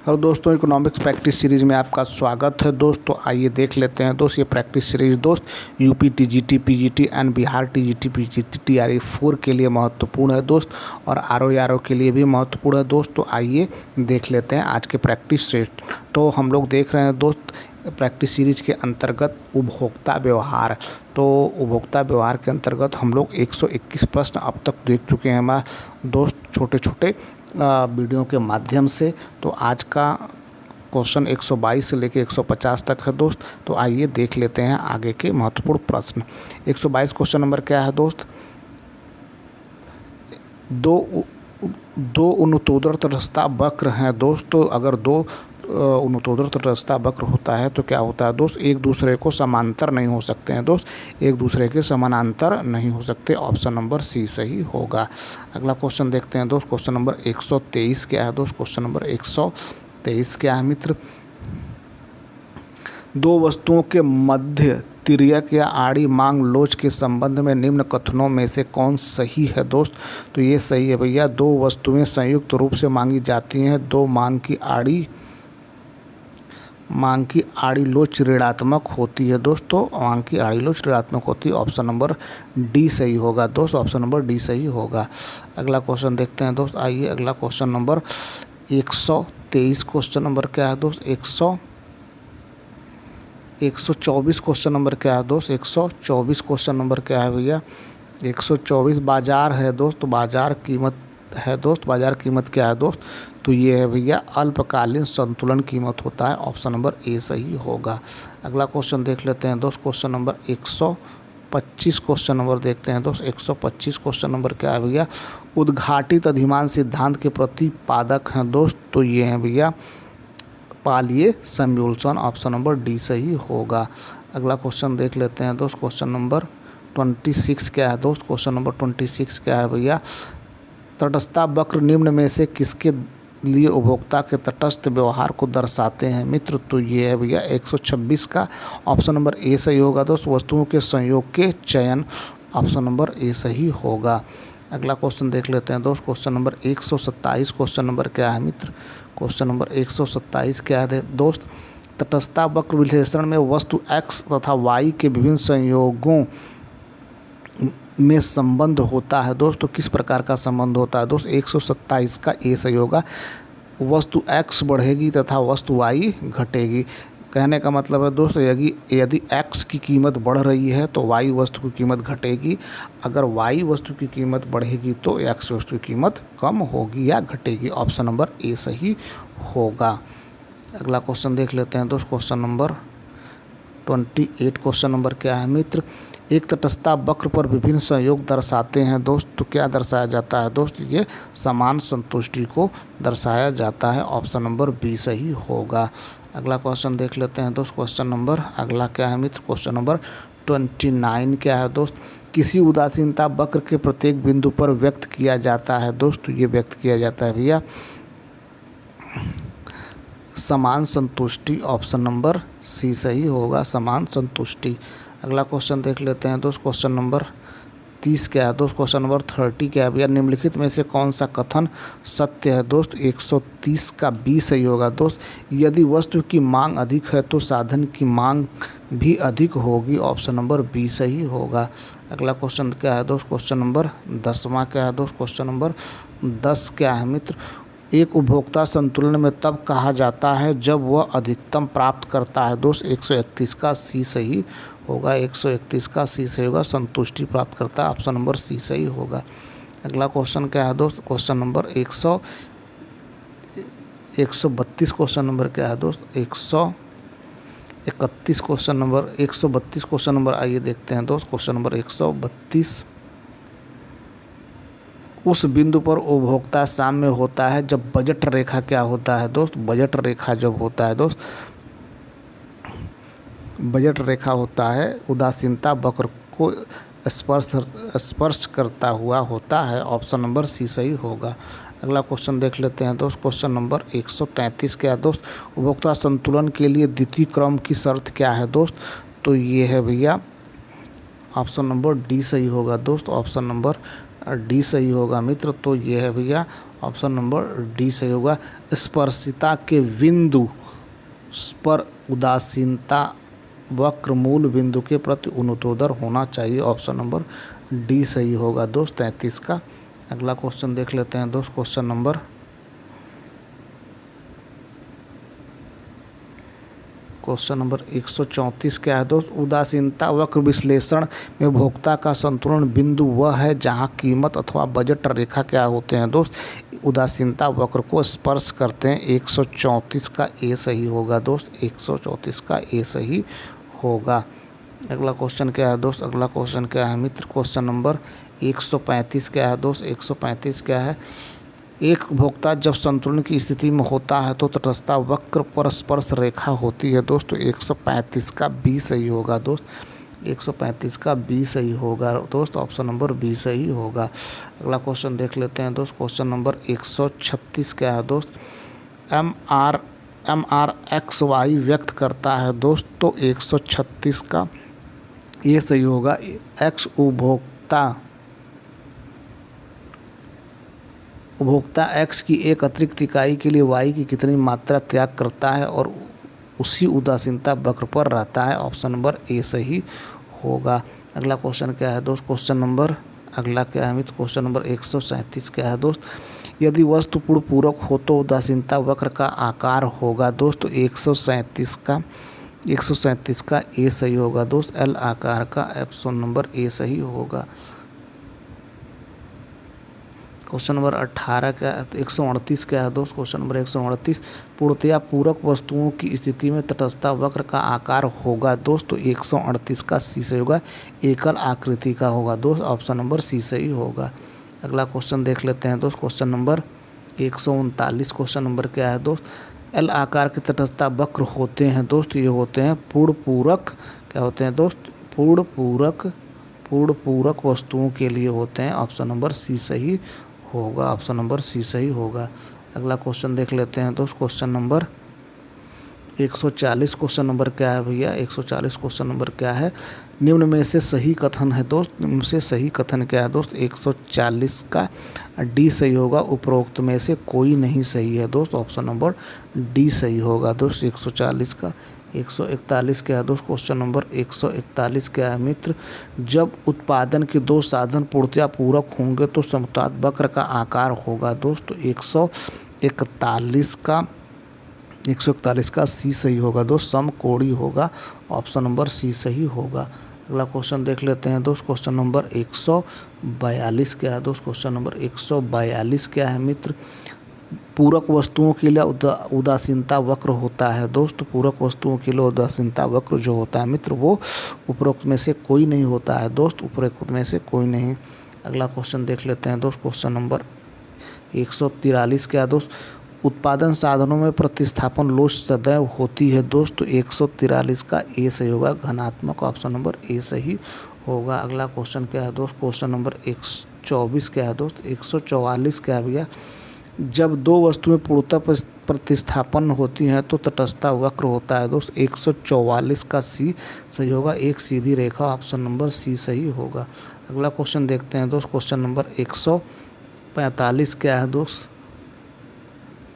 और दोस्तों economics practice series में आपका स्वागत है। दोस्तों आइए देख लेते हैं ये practice series UP TGT PGT and Bihar TGT PGT TRE 4 के लिए महत्वपूर्ण है दोस्त, और आरओ के लिए भी महत्वपूर्ण है दोस्त। तो आइए देख लेते हैं आज के प्रैक्टिस से। तो हम लोग देख रहे हैं दोस्त प्रैक्टिस सीरीज के अंतर्गत उपभोक्ता व्यवहार। तो उपभोक्ता व्यवहार के अंतर्गत हम लोग 121 प्रश्न अब तक देख चुके हैं हमारे दोस्त, छोटे छोटे वीडियो के माध्यम से। तो आज का क्वेश्चन 122 से लेकर 150 तक है दोस्त। तो आइए देख लेते हैं आगे के महत्वपूर्ण प्रश्न। 122 क्वेश्चन नंबर क्या है दोस्त? दो अनुत्तरस्था वक्र हैं दोस्त। तो अगर दो अनुत्तरस्था वक्र होता है तो क्या होता है दोस्त? एक दूसरे को समांतर नहीं हो सकते हैं दोस्त, एक दूसरे के समानांतर नहीं हो सकते। ऑप्शन नंबर सी सही होगा। अगला क्वेश्चन देखते हैं दोस्त। क्वेश्चन नंबर 123 क्या है दोस्त? क्वेश्चन नंबर 123 क्या है मित्र? दो वस्तुओं के मध्य तिर्यक या आड़ी मांग लोच के संबंध में निम्न कथनों में से कौन सही है दोस्त? तो ये सही है भैया। दो वस्तुएं संयुक्त रूप से मांगी जाती हैं, दो मांग की आड़ी लोच ऋणात्मक होती है दोस्तों। मांग की आड़ी लोच ऋणात्मक होती है। ऑप्शन नंबर डी सही होगा दोस्त। ऑप्शन नंबर डी सही होगा। अगला क्वेश्चन देखते हैं दोस्त। आइए अगला क्वेश्चन नंबर 123 क्वेश्चन नंबर क्या है दोस्त? 124 क्वेश्चन नंबर क्या है दोस्त? 124 क्वेश्चन नंबर क्या है भैया? 124 बाजार है दोस्त। बाजार कीमत है दोस्त। बाजार कीमत क्या है दोस्त? तो ये है भैया अल्पकालीन संतुलन कीमत होता है। ऑप्शन नंबर ए सही होगा। अगला क्वेश्चन देख लेते हैं दोस्त। क्वेश्चन नंबर 125 क्वेश्चन नंबर देखते हैं दोस्त। 125 क्वेश्चन नंबर क्या है भैया? उद्घाटित अधिमान सिद्धांत के प्रतिपादक हैं दोस्त। तो ये हैं भैया पालिए सैमुअल्सन। ऑप्शन नंबर डी सही होगा। अगला क्वेश्चन देख लेते हैं दोस्त। क्वेश्चन नंबर 26 क्या है दोस्त? क्वेश्चन नंबर 26 क्या है भैया? तटस्थता वक्र निम्न में से किसके लिए उपभोक्ता के तटस्थ व्यवहार को दर्शाते हैं मित्र? तो ये है भैया 126 का। ऑप्शन नंबर ए सही होगा दोस्त। वस्तुओं के संयोग के चयन। ऑप्शन नंबर ए सही होगा। अगला क्वेश्चन देख लेते हैं दोस्त। क्वेश्चन नंबर 127 क्वेश्चन नंबर क्या है मित्र? क्वेश्चन नंबर 127 क्या है दोस्त? तटस्थता वक्र विश्लेषण में वस्तु x तथा y के विभिन्न संयोगों में संबंध होता है दोस्त। तो किस प्रकार का संबंध होता है दोस्त? 127 का ए सही होगा। वस्तु x बढ़ेगी तथा वस्तु y घटेगी। कहने का मतलब है दोस्त यदि x की कीमत बढ़ रही है तो y वस्तु की कीमत घटेगी, अगर y वस्तु की कीमत बढ़ेगी तो x वस्तु की कीमत कम होगी या घटेगी। ऑप्शन नंबर ए सही होगा। अगला क्वेश्चन देख लेते हैं दोस्त। क्वेश्चन नंबर 28 क्वेश्चन नंबर क्या है मित्र? एक तटस्थता वक्र पर विभिन्न संयोग दर्शाते हैं दोस्त। तो क्या दर्शाया जाता है दोस्त? ये समान संतुष्टि को दर्शाया जाता है। ऑप्शन नंबर बी सही होगा। अगला क्वेश्चन देख लेते हैं दोस्त। क्वेश्चन नंबर अगला क्या है मित्र? क्वेश्चन नंबर 29 क्या है दोस्त? किसी उदासीनता वक्र के प्रत्येक बिंदु पर व्यक्त किया जाता है दोस्त। तो ये व्यक्त किया जाता है भैया समान संतुष्टि। ऑप्शन नंबर सी सही होगा, समान संतुष्टि। अगला क्वेश्चन देख लेते हैं दोस्त। क्वेश्चन नंबर 30 क्या है दोस्त? क्वेश्चन नंबर 30 क्या है भैया? निम्नलिखित में से कौन सा कथन सत्य है दोस्त? 130 का बी सही होगा दोस्त। यदि वस्तु की मांग अधिक है तो साधन की मांग भी अधिक होगी। ऑप्शन नंबर बी सही होगा। अगला क्वेश्चन क्या है दोस्त? क्वेश्चन नंबर 10वां क्या है दोस्त? क्वेश्चन नंबर 10 क्या है मित्र? एक उपभोक्ता संतुलन में तब कहा जाता है जब वह अधिकतम प्राप्त करता है दोस्त। 131 का सी सही होगा। 131 का सी सही होगा। संतुष्टि प्राप्त करता है। ऑप्शन नंबर सी सही होगा। अगला क्वेश्चन क्या है दोस्त? क्वेश्चन नंबर 132 क्वेश्चन नंबर क्या है दोस्त? 131 क्वेश्चन नंबर 132 क्वेश्चन नंबर आइए देखते हैं दोस्त। क्वेश्चन नंबर 132 उस बिंदु पर उपभोक्ता साम्य होता है जब बजट रेखा क्या होता है दोस्त? बजट रेखा जब होता है दोस्त, बजट रेखा होता है उदासीनता वक्र को स्पर्श करता हुआ होता है। ऑप्शन नंबर सी सही होगा। अगला क्वेश्चन देख लेते हैं दोस्त। क्वेश्चन नंबर 133 क्या है दोस्त? उपभोक्ता संतुलन के लिए द्वितीय क्रम की शर्त क्या है दोस्त? तो ये है भैया ऑप्शन नंबर डी सही होगा दोस्त। ऑप्शन नंबर डी सही होगा मित्र। तो ये है भैया ऑप्शन नंबर डी सही होगा। स्पर्शिता के बिंदु पर उदासीनता वक्र मूल बिंदु के प्रति उन्नतोदर होना चाहिए, ऑप्शन नंबर डी सही होगा दोस्त 33 का। अगला क्वेश्चन देख लेते हैं दोस्त। क्वेश्चन नंबर 134 क्या है दोस्त? उदासीनता वक्र विश्लेषण में उपभोक्ता का संतुलन बिंदु वह है जहां कीमत अथवा बजट रेखा क्या होते हैं दोस्त? उदासीनता वक्र को स्पर्श करते हैं। 134 का ए सही होगा दोस्त, 134 का ए सही होगा। अगला क्वेश्चन क्या है दोस्त? अगला क्वेश्चन क्या है मित्र? क्वेश्चन नंबर 135 क्या है दोस्त? 135 क्या है? एक उपभोक्ता जब संतुलन की स्थिति में होता है तो तटस्थता वक्र पर स्पर्श रेखा होती है दोस्त। 135 का बी सही होगा दोस्त, 135 का बी सही होगा दोस्त, ऑप्शन नंबर बी सही होगा। अगला क्वेश्चन देख लेते हैं दोस्त। क्वेश्चन नंबर 136 क्या है दोस्त? एम आर एक्स वाई व्यक्त करता है दोस्त। तो 136 का ये सही होगा। एक्स उपभोक्ता एक्स की एक अतिरिक्त इकाई के लिए वाई की कितनी मात्रा त्याग करता है और उसी उदासीनता वक्र पर रहता है, ऑप्शन नंबर ए सही होगा। अगला क्वेश्चन क्या है दोस्त? अगला क्या है मित्र? क्वेश्चन नंबर 137 क्या है दोस्त? यदि वस्तु पूर्ण पूरक हो तो उदासीनता वक्र का आकार होगा दोस्त। 137 का ए सही होगा दोस्त, एल आकार का, ऑप्शन नंबर ए सही होगा। क्वेश्चन नंबर 18 क्या है? 138 क्या है दोस्त? क्वेश्चन नंबर 138 पूर्णतया पूरक वस्तुओं की स्थिति में तटस्थता वक्र का आकार होगा दोस्त। 138 का सी सही होगा, एकल आकृति का होगा दोस्त, ऑप्शन नंबर सी सही होगा। अगला क्वेश्चन देख लेते हैं दोस्त। क्वेश्चन नंबर 139 क्वेश्चन नंबर क्या है दोस्त? एल आकार के तटस्थता वक्र होते हैं दोस्त, ये होते हैं पूर्ण पूरक। क्या होते हैं दोस्त? पूर्ण पूरक वस्तुओं के लिए होते हैं, ऑप्शन नंबर सी सही होगा, ऑप्शन नंबर सी सही होगा। अगला क्वेश्चन देख लेते हैं दोस्त। क्वेश्चन नंबर 140 क्वेश्चन नंबर क्या है भैया? 140 क्वेश्चन नंबर क्या है? निम्न में से सही कथन है दोस्त। निम्न से सही कथन क्या है दोस्त? 140 का डी सही होगा। उपरोक्त में से कोई नहीं सही है दोस्त, ऑप्शन नंबर डी सही होगा दोस्त 140 का। 141 क्या है दोस्त? क्वेश्चन नंबर 141 क्या है मित्र? जब उत्पादन के दो साधन पूर्णतया पूरक होंगे तो समताप वक्र का आकार होगा दोस्त। 141 का सी सही होगा दोस्त, समकोणीय होगा, ऑप्शन नंबर सी सही होगा। अगला क्वेश्चन देख लेते हैं दोस्त। क्वेश्चन नंबर 142 क्या है दोस्त? क्वेश्चन नंबर 142 क्या है मित्र? पूरक वस्तुओं के लिए उदासीनता वक्र होता है दोस्त। पूरक वस्तुओं के लिए उदासीनता वक्र जो होता है मित्र वो उपरोक्त में से कोई नहीं होता है दोस्त, उपरोक्त में से कोई नहीं। अगला क्वेश्चन देख लेते हैं दोस्त। क्वेश्चन नंबर 143 क्या है दोस्त? उत्पादन साधनों में प्रतिस्थापन लोच सदैव होती है दोस्त। तो 143 का ए सही होगा, घनात्मक, ऑप्शन नंबर ए सही होगा। अगला क्वेश्चन क्या है दोस्त? क्वेश्चन नंबर 124 क्या है दोस्त? 144 क्या है भैया? जब दो वस्तुएं पूर्णतः प्रतिस्थापन होती हैं तो तटस्थता वक्र होता है दोस्त। 144 का सी सही होगा, एक सीधी रेखा, ऑप्शन नंबर सी सही होगा। अगला क्वेश्चन देखते हैं दोस्त। क्वेश्चन नंबर 145 क्या है दोस्त?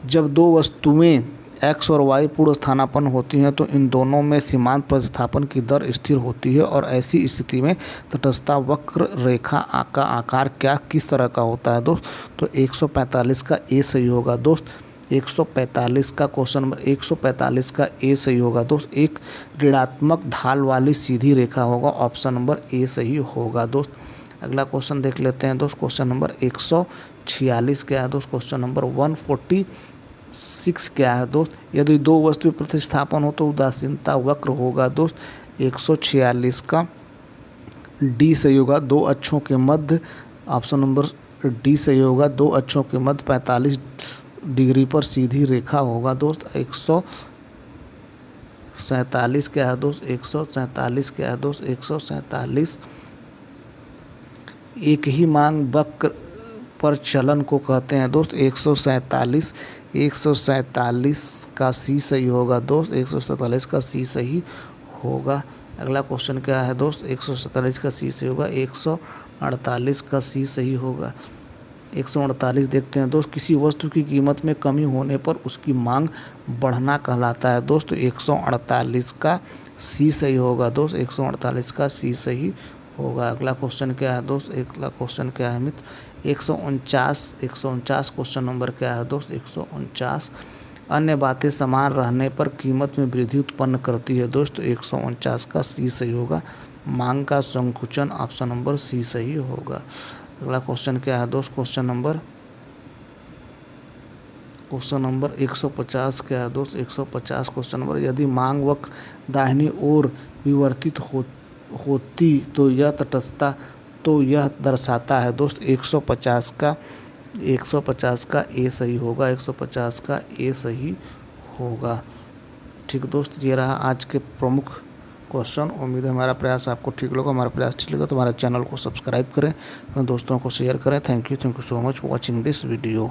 जब दो वस्तुएं एक्स और वाई पूर्ण स्थानापन्न होती हैं तो इन दोनों में सीमांत प्रतिस्थापन की दर स्थिर होती है और ऐसी स्थिति में तटस्थता वक्र रेखा का आकार क्या किस तरह का होता है दोस्त? तो 145 का ए सही होगा दोस्त। 145 का क्वेश्चन नंबर 145 का ए सही होगा दोस्त, एक ऋणात्मक ढाल वाली सीधी रेखा होगा, ऑप्शन नंबर ए सही होगा दोस्त। अगला क्वेश्चन देख लेते हैं दोस्त। क्वेश्चन नंबर 146 क्या है दोस्त? क्वेश्चन नंबर 146 क्या है दोस्त? यदि दो वस्तु प्रतिस्थापन हो तो उदासीनता वक्र होगा दोस्त। 146 का डी सही होगा, दो अक्षों के मध्य, ऑप्शन नंबर डी सही होगा, दो अक्षों के मध्य 45 डिग्री पर सीधी रेखा होगा दोस्त। 147 क्या है दोस्त? 147 क्या है दोस्त? 147 एक ही मांग वक्र पर चलन को कहते हैं दोस्त। 147 का सी सही होगा दोस्त, 147 का सी सही होगा। अगला क्वेश्चन क्या है दोस्त? 147 का सी सही होगा, 148 का सी सही होगा। 148 देखते हैं दोस्त, किसी वस्तु की कीमत में कमी होने पर उसकी मांग बढ़ना कहलाता है दोस्त। तो 148 का सी सही होगा दोस्त, 148 का सी सही होगा। अगला क्वेश्चन क्या है दोस्त, अगला क्वेश्चन क्या है मित्र, 149 क्वेश्चन नंबर क्या है दोस्त, 149। अन्य बातें समान रहने पर कीमत में वृद्धि उत्पन्न करती है दोस्त। 149 का सी सही होगा। मांग का संकुचन, ऑप्शन नंबर सी सही होगा। अगला क्वेश्चन क्या है दोस्त, क्वेश्चन नंबर 150 क्या है दोस्त, 150 क्वेश्चन नंबर, यदि मांग वक्र दाहिनी ओर विवर्तित होती तो यह तटस्थता, तो यह दर्शाता है दोस्त। 150 का ए सही होगा, 150 का ए सही होगा। ठीक दोस्त, ये रहा आज के प्रमुख क्वेश्चन। उम्मीद है हमारा प्रयास आपको ठीक लगा। हमारा प्रयास ठीक लगा तो हमारे चैनल को सब्सक्राइब करें, अपने दोस्तों को शेयर करें। Thank you so much for watching this video.